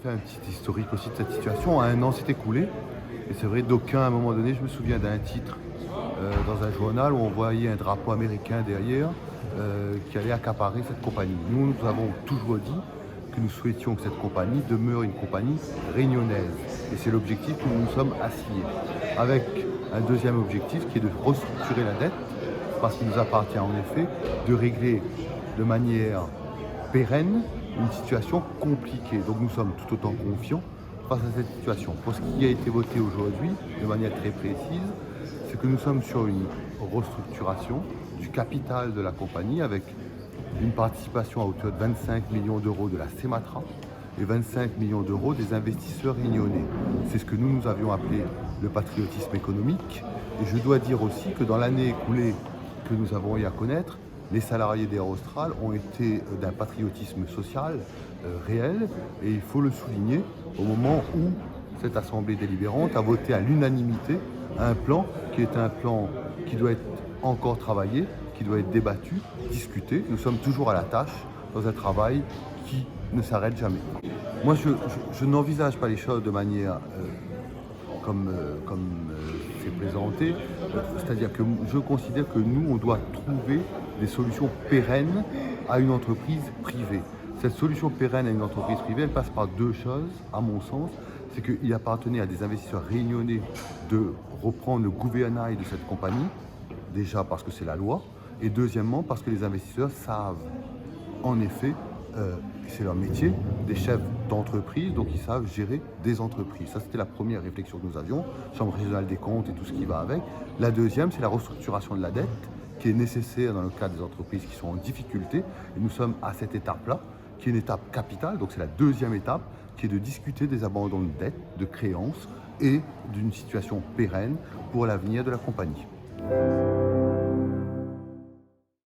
fait un petit historique aussi de cette situation. Un an s'est écoulé, et c'est vrai, d'aucuns, à un moment donné, je me souviens d'un titre dans un journal où on voyait un drapeau américain derrière qui allait accaparer cette compagnie. Nous avons toujours dit que nous souhaitions que cette compagnie demeure une compagnie réunionnaise. Et c'est l'objectif que nous nous sommes assignés. Avec un deuxième objectif qui est de restructurer la dette, parce qu'il nous appartient en effet de régler de manière pérenne une situation compliquée. Donc nous sommes tout autant confiants face à cette situation. Pour ce qui a été voté aujourd'hui, de manière très précise, c'est que nous sommes sur une restructuration du capital de la compagnie avec une participation à hauteur de 25 millions d'euros de la CEMATRA et 25 millions d'euros des investisseurs réunionnais. C'est ce que nous avions appelé le patriotisme économique. Et je dois dire aussi que dans l'année écoulée que nous avons eu à connaître, les salariés d'Air Austral ont été d'un patriotisme social réel, et il faut le souligner, au moment où cette assemblée délibérante a voté à l'unanimité un plan qui est un plan qui doit être encore travaillé, qui doit être débattu, discuté. Nous sommes toujours à la tâche dans un travail qui ne s'arrête jamais. Moi, je n'envisage pas les choses de manière comme c'est présenté, c'est-à-dire que je considère que nous, on doit trouver des solutions pérennes à une entreprise privée. Cette solution pérenne à une entreprise privée, elle passe par deux choses, à mon sens. C'est qu'il appartenait à des investisseurs réunionnais de reprendre le gouvernail de cette compagnie, déjà parce que c'est la loi, et deuxièmement parce que les investisseurs savent, en effet, c'est leur métier, des chefs d'entreprise, donc ils savent gérer des entreprises. Ça, c'était la première réflexion que nous avions, Chambre régionale des comptes et tout ce qui va avec. La deuxième, c'est la restructuration de la dette, qui est nécessaire dans le cas des entreprises qui sont en difficulté. Et nous sommes à cette étape-là, qui est une étape capitale, donc c'est la deuxième étape, qui est de discuter des abandons de dette, de créances et d'une situation pérenne pour l'avenir de la compagnie.